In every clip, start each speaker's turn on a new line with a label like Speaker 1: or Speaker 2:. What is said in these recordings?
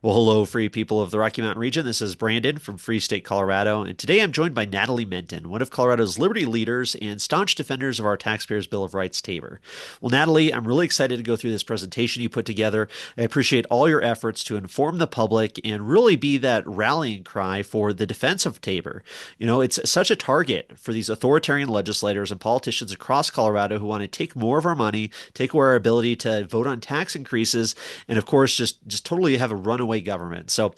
Speaker 1: Well, hello, free people of the Rocky Mountain region. This is Brandon from Free State, Colorado, and today I'm joined by Natalie Menten, one of Colorado's liberty leaders and staunch defenders of our Taxpayers' Bill of Rights, TABOR. Well, Natalie, I'm really excited to go through this presentation you put together. I appreciate all your efforts to inform the public and really be that rallying cry for the defense of TABOR. You know, it's such a target for these authoritarian legislators and politicians across Colorado who want to take more of our money, take away our ability to vote on tax increases, and of course, just totally have a runaway government. So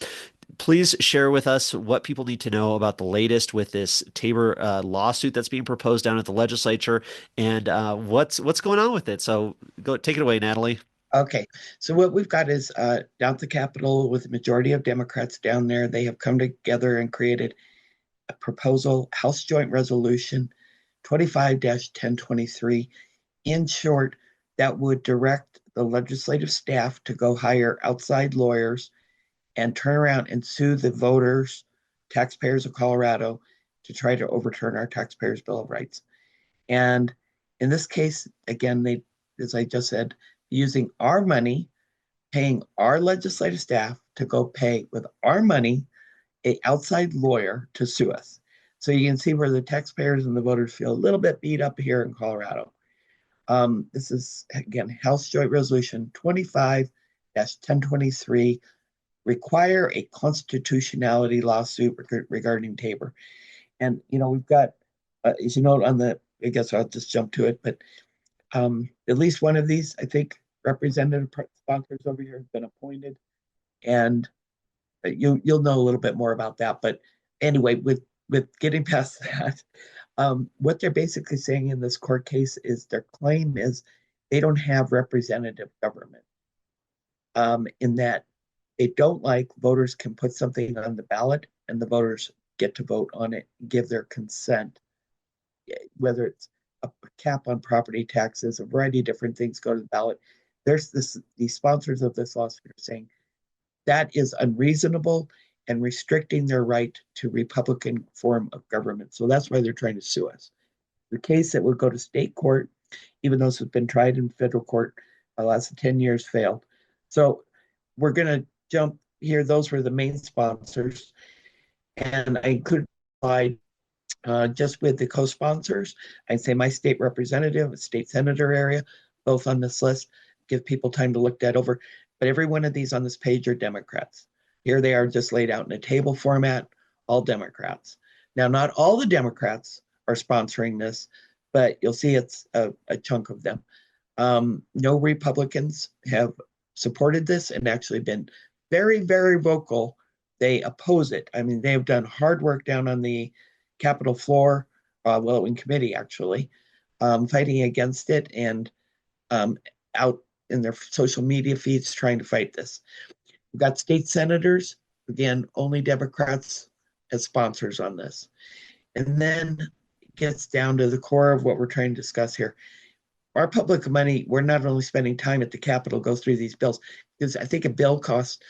Speaker 1: please share with us what people need to know about the latest with this TABOR lawsuit that's being proposed down at the legislature and what's going on with it. So go take it away, Natalie.
Speaker 2: Okay, so what we've got is down at the Capitol with the majority of Democrats down there. They have come together and created a proposal, House Joint Resolution 25-1023. In short, that would direct the legislative staff to go hire outside lawyers and turn around and sue the voters, taxpayers of Colorado, to try to overturn our Taxpayers' Bill of Rights. And in this case, again, they, as I just said, using our money, paying our legislative staff to go pay with our money a outside lawyer to sue us. So you can see where the taxpayers and the voters feel a little bit beat up here in Colorado. This is, again, House Joint Resolution 25-1023, require a constitutionality lawsuit regarding TABOR. And, you know, we've got, as you note on the, I guess I'll just jump to it, but at least one of these, I think, representative sponsors over here has been appointed. And you'll know a little bit more about that. But anyway, with getting past that, what they're basically saying in this court case is their claim is they don't have representative government, in that they don't like voters can put something on the ballot and the voters get to vote on it, give their consent, whether it's a cap on property taxes, a variety of different things go to the ballot. There's this, the sponsors of this lawsuit are saying that is unreasonable and restricting their right to Republican form of government. So that's why they're trying to sue us. The case that would go to state court, even though this has been tried in federal court, the last 10 years failed. So we're going to jump here. Those were the main sponsors. And I included a slide just with the co-sponsors. I'd say my state representative, state senator area, both on this list. Give people time to look that over. But every one of these on this page are Democrats. Here they are just laid out in a table format, all Democrats. Now, not all the Democrats are sponsoring this, but you'll see it's a chunk of them. No Republicans have supported this and actually been very, very vocal. They oppose it. I mean, they've done hard work down on the Capitol floor, well, in committee actually, fighting against it and out in their social media feeds trying to fight this. We've got state senators, again, only Democrats as sponsors on this. And then it gets down to the core of what we're trying to discuss here. Our public money, we're not only spending time at the Capitol, go through these bills, because I think a bill costs,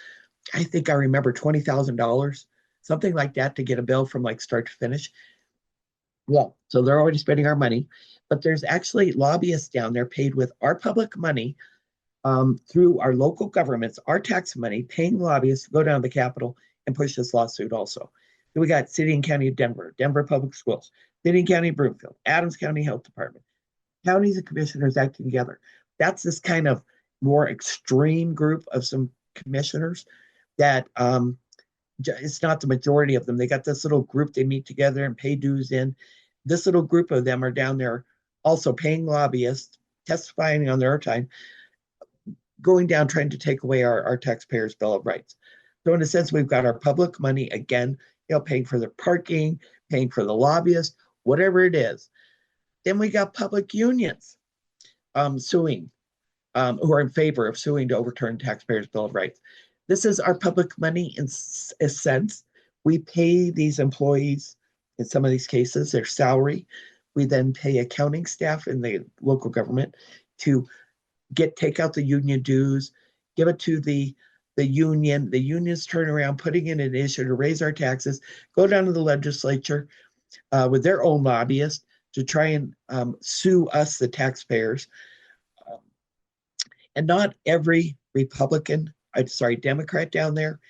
Speaker 2: I think I remember $20,000, something like that to get a bill from like start to finish. Yeah, so they're already spending our money, but there's actually lobbyists down there paid with our public money, through our local governments, our tax money, paying lobbyists to go down to the Capitol and push this lawsuit also. Then we got City and County of Denver, Denver Public Schools, City and County of Broomfield, Adams County Health Department, counties and commissioners acting together. That's this kind of more extreme group of some commissioners that it's not the majority of them. They got this little group they meet together and pay dues in. This little group of them are down there also paying lobbyists, testifying on their time, going down trying to take away our taxpayers' Bill of Rights. So in a sense, we've got our public money again, paying for their parking, paying for the lobbyists, whatever it is. Then we got public unions suing, who are in favor of suing to overturn taxpayers' Bill of Rights. This is our public money in a sense. We pay these employees, in some of these cases, their salary. We then pay accounting staff in the local government to take out the union dues, give it to the union. The unions turn around, putting in an issue to raise our taxes, go down to the legislature with their own lobbyists to try and sue us, the taxpayers. And not every Republican, Democrat down there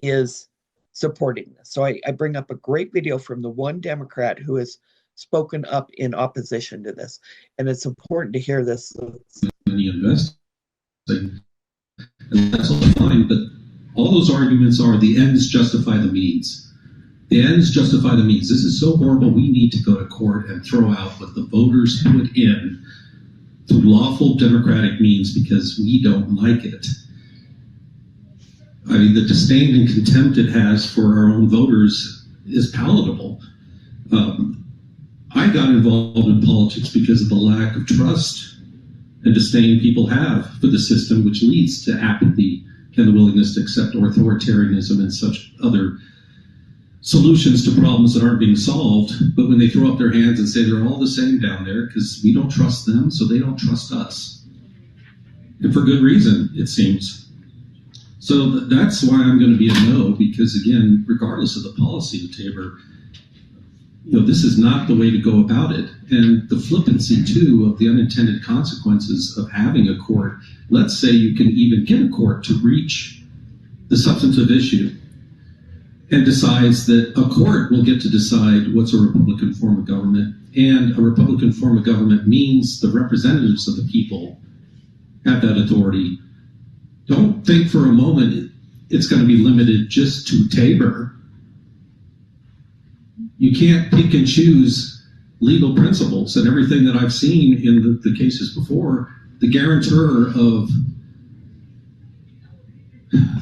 Speaker 2: is supporting this. So I bring up a great video from the one Democrat who has spoken up in opposition to this. And it's important to hear this.
Speaker 3: Money investing, and that's all fine, but all those arguments are the ends justify the means. The ends justify the means. This is so horrible, we need to go to court and throw out what the voters put in through lawful democratic means because we don't like it. I mean, the disdain and contempt it has for our own voters is palatable. I got involved in politics because of the lack of trust and disdain people have for the system, which leads to apathy and the willingness to accept authoritarianism and such other solutions to problems that aren't being solved. But when they throw up their hands and say they're all the same down there because we don't trust them, so they don't trust us. And for good reason, it seems. So that's why I'm going to be a no, because again, regardless of the policy of TABOR, this is not the way to go about it. And the flippancy, too, of the unintended consequences of having a court. Let's say you can even get a court to reach the substantive issue and decides that a court will get to decide what's a Republican form of government. And a Republican form of government means the representatives of the people have that authority. Don't think for a moment it's going to be limited just to TABOR. You can't pick and choose legal principles, and everything that I've seen in the cases before, the guarantor of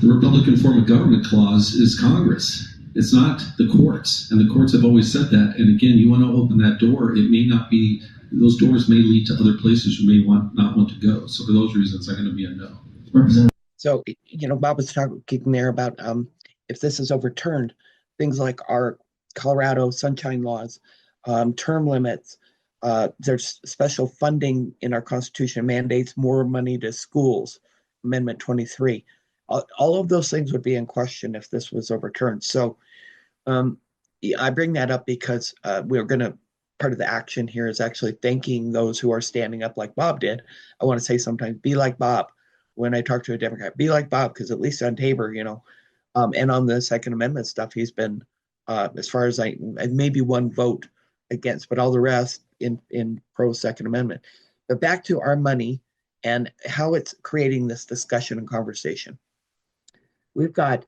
Speaker 3: the Republican form of government clause is Congress. It's not the courts, and the courts have always said that. And again, you want to open that door, it may not be, those doors may lead to other places you may not want to go. So for those reasons, I'm going to be a no.
Speaker 2: So, Bob was talking there about if this is overturned, things like our Colorado sunshine laws, term limits, there's special funding in our Constitution mandates more money to schools, Amendment 23. All of those things would be in question if this was overturned. So I bring that up because part of the action here is actually thanking those who are standing up like Bob did. I want to say sometimes be like Bob when I talk to a Democrat, be like Bob, because at least on TABOR, and on the Second Amendment stuff, he's been, as far as maybe one vote against, but all the rest in pro Second Amendment. But back to our money and how it's creating this discussion and conversation. We've got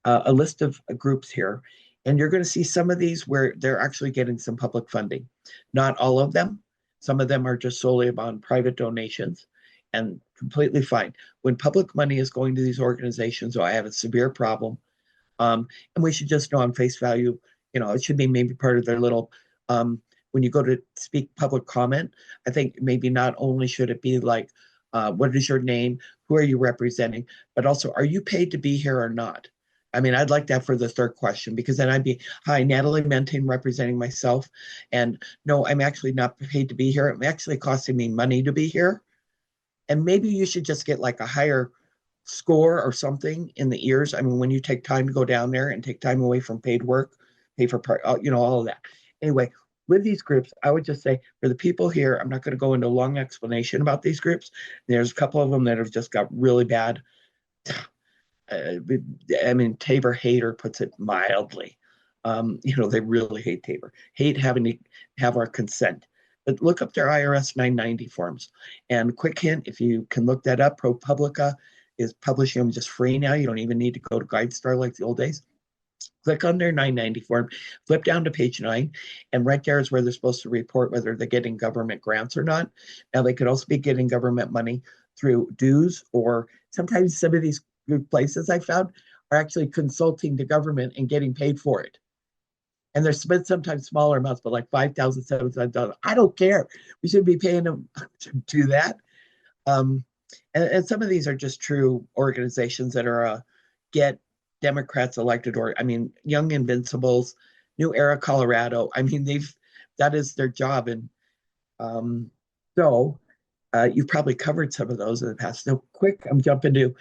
Speaker 2: a list of groups here, and you're going to see some of these where they're actually getting some public funding. Not all of them. Some of them are just solely on private donations, and completely fine. When public money is going to these organizations, I have a severe problem. And we should just know on face value, it should be maybe part of their little, when you go to speak public comment, I think maybe not only should it be like, what is your name? Who are you representing? But also, are you paid to be here or not? I mean, I'd like that for the third question, because then I'd be, hi, Natalie Menten representing myself. And no, I'm actually not paid to be here. It's actually costing me money to be here. And maybe you should just get like a higher score or something in the ears. I mean, when you take time to go down there and take time away from paid work, pay for, all of that. Anyway, with these groups, I would just say for the people here, I'm not going to go into a long explanation about these groups. There's a couple of them that have just got really bad. I mean, TABOR hater puts it mildly. They really hate TABOR, hate having to have our consent. But look up their IRS 990 forms. And quick hint, if you can look that up, ProPublica is publishing them just free now. You don't even need to go to GuideStar like the old days. Click on their 990 form, flip down to page 9, and right there is where they're supposed to report whether they're getting government grants or not. Now, they could also be getting government money through dues, or sometimes some of these places I found are actually consulting the government and getting paid for it. And they're spent sometimes smaller amounts, but like $5,000, $7,000. I don't care. We should be paying them to do that. And some of these are just true organizations that are get Democrats elected, or Young Invincibles, New Era Colorado. That is their job. And so you've probably covered some of those in the past. So quick, I'm jumping to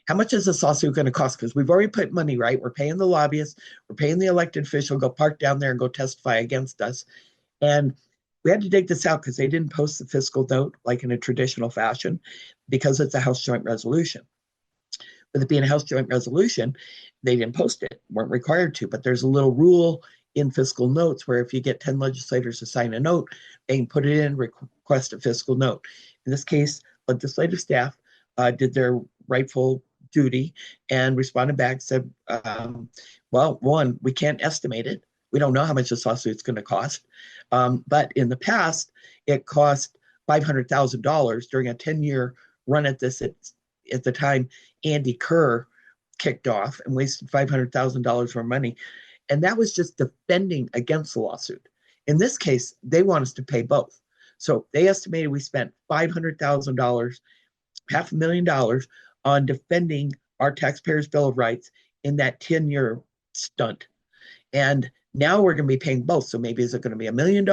Speaker 2: how much is this lawsuit going to cost? Because we've already put money, right? We're paying the lobbyists, we're paying the elected official, go park down there and go testify against us. And we had to dig this out because they didn't post the fiscal note like in a traditional fashion, because it's a House Joint Resolution. With it being a House Joint Resolution, they didn't post it, weren't required to, but there's a little rule in fiscal notes where if you get 10 legislators to sign a note, they can put it in, request a fiscal note. In this case, legislative staff did their rightful duty and responded back, said, well, one, we can't estimate it. We don't know how much this lawsuit's going to cost. But in the past, it cost $500,000 during a 10-year run at this. At the time, Andy Kerr kicked off and wasted $500,000 for money. And that was just defending against the lawsuit. In this case, they want us to pay both. So they estimated we spent $500,000, $500,000 on defending our taxpayers' Bill of Rights in that 10-year stunt. And now we're going to be paying both. So maybe is it going to be $1 million?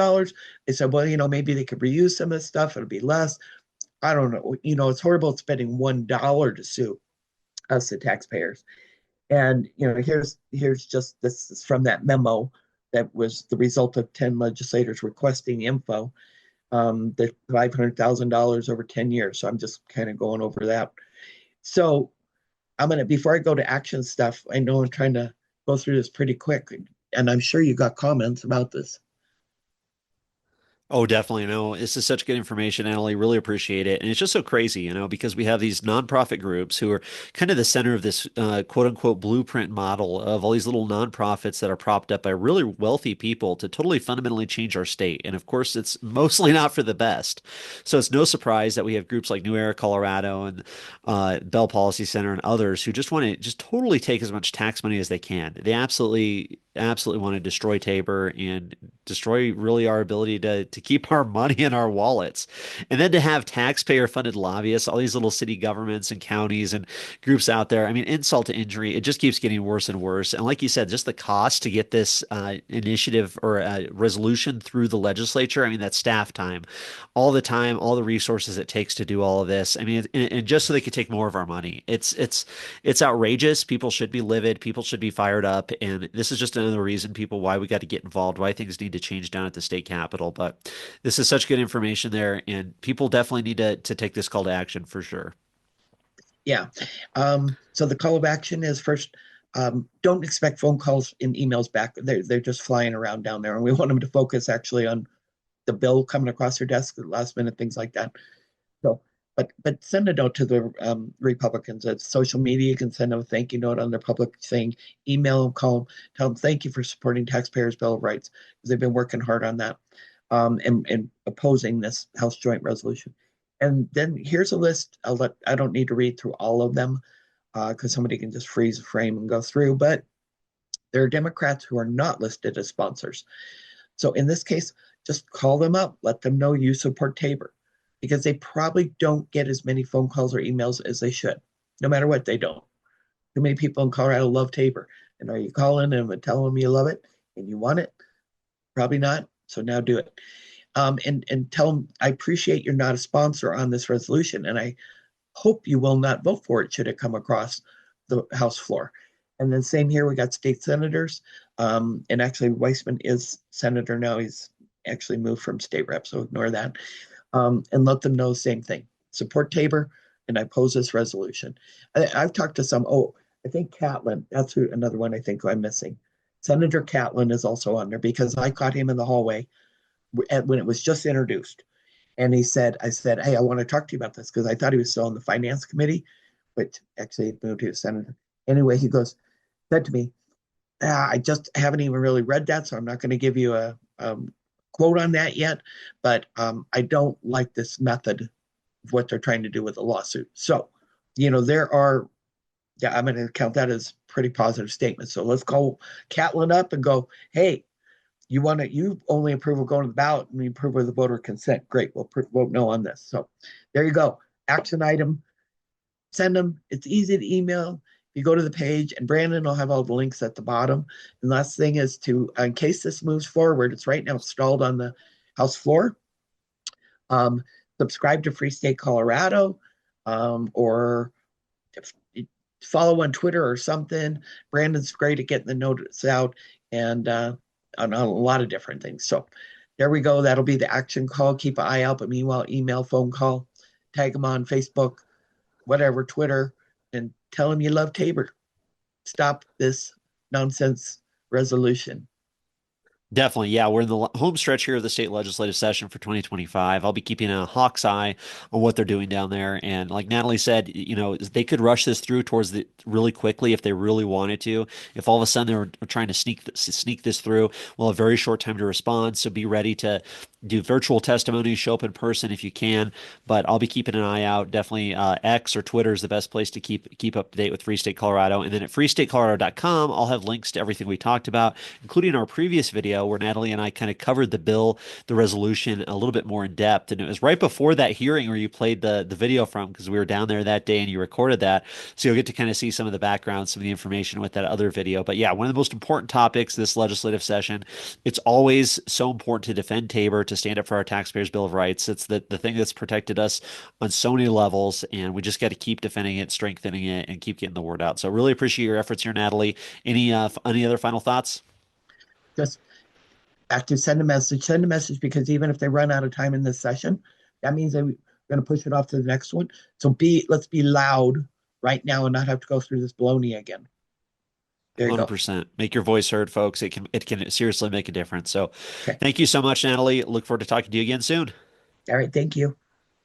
Speaker 2: They said, well, maybe they could reuse some of this stuff. It'll be less. I don't know. It's horrible spending $1 to sue us, the taxpayers. And, here's just this is from that memo that was the result of 10 legislators requesting info, the $500,000 over 10 years. So I'm just kind of going over that. So before I go to action stuff, I know I'm trying to go through this pretty quick, and I'm sure you got comments about this.
Speaker 1: Oh, definitely. No, this is such good information, Natalie. Really appreciate it. And it's just so crazy, because we have these nonprofit groups who are kind of the center of this quote unquote blueprint model of all these little nonprofits that are propped up by really wealthy people to totally fundamentally change our state. And of course, it's mostly not for the best. So it's no surprise that we have groups like New Era, Colorado, and Bell Policy Center and others who just want to just totally take as much tax money as they can. They absolutely want to destroy Tabor and destroy really our ability to keep our money in our wallets. And then to have taxpayer funded lobbyists, all these little city governments and counties and groups out there. I mean, insult to injury, it just keeps getting worse and worse. And like you said, just the cost to get this initiative or resolution through the legislature. I mean, that's staff time, all the resources it takes to do all of this. I mean, and just so they could take more of our money. It's outrageous. People should be livid. People should be fired up. And this is just another reason why we got to get involved, why things need to change down at the state capitol. But this is such good information there, and people definitely need to take this call to action for sure.
Speaker 2: Yeah. So the call of action is first, don't expect phone calls and emails back. They're just flying around down there, and we want them to focus actually on the bill coming across their desk at the last minute, things like that. So, but send a note to the Republicans. It's social media. You can send them a thank you note on their public thing. Email them, call them, tell them thank you for supporting Taxpayers' Bill of Rights, because they've been working hard on that. And opposing this House Joint Resolution. And then here's a list. I don't need to read through all of them because somebody can just freeze a frame and go through, but there are Democrats who are not listed as sponsors. So in this case, just call them up, let them know you support Tabor, because they probably don't get as many phone calls or emails as they should. No matter what, they don't. Too many people in Colorado love Tabor. And are you calling them and telling them you love it and you want it? Probably not. So now do it. And tell them, I appreciate you're not a sponsor on this resolution, and I hope you will not vote for it should it come across the House floor. And then same here, we got state senators. And actually, Weissman is senator now. He's actually moved from state rep, so ignore that. And let them know the same thing. Support Tabor, and I oppose this resolution. I've talked to some, I think Catlin, that's another one I think I'm missing. Senator Catlin is also on there because I caught him in the hallway when it was just introduced. And I said, hey, I want to talk to you about this because I thought he was still on the finance committee, but actually he moved to a senator. Anyway, he said to me, I just haven't even really read that, so I'm not going to give you a quote on that yet, but I don't like this method of what they're trying to do with the lawsuit. So, there are, I'm going to count that as pretty positive statement. So let's call Catlin up and go, hey, you only approve of going to the ballot and we approve of the voter consent. Great. We'll vote no on this. So there you go. Action item. Send them. It's easy to email. You go to the page and Brandon will have all the links at the bottom. And last thing is in case this moves forward, it's right now stalled on the House floor. Subscribe to Free State Colorado, or follow on Twitter or something. Brandon's great at getting the notice out and on a lot of different things. So there we go. That'll be the action call. Keep an eye out. But meanwhile, email, phone call, tag them on Facebook, whatever, Twitter, and tell them you love Tabor. Stop this nonsense resolution.
Speaker 1: Definitely. Yeah. We're in the home stretch here of the state legislative session for 2025. I'll be keeping a hawk's eye on what they're doing down there. And like Natalie said, they could rush this through towards the really quickly if they really wanted to. If all of a sudden they were trying to sneak this through, well, a very short time to respond. So be ready to do virtual testimonies, show up in person if you can. But I'll be keeping an eye out. Definitely X or Twitter is the best place to keep up to date with Free State Colorado. And then at freestatecolorado.com, I'll have links to everything we talked about, including our previous video where Natalie and I kind of covered the resolution a little bit more in depth. And it was right before that hearing where you played the video from, because we were down there that day and you recorded that. So you'll get to kind of see some of the background, some of the information with that other video. But yeah, one of the most important topics this legislative session. It's always so important to defend Tabor, to stand up for our taxpayers' Bill of Rights. It's the thing that's protected us on so many levels, and we just got to keep defending it, strengthening it, and keep getting the word out. So really appreciate your efforts here, Natalie. Any other final thoughts?
Speaker 2: Just have to send a message. Send a message, because even if they run out of time in this session, that means they're going to push it off to the next one. So let's be loud right now and not have to go through this baloney again. There you go.
Speaker 1: 100%. Make your voice heard, folks. It can seriously make a difference. So
Speaker 2: Okay.
Speaker 1: thank you so much, Natalie. Look forward to talking to you again soon.
Speaker 2: All right. Thank you.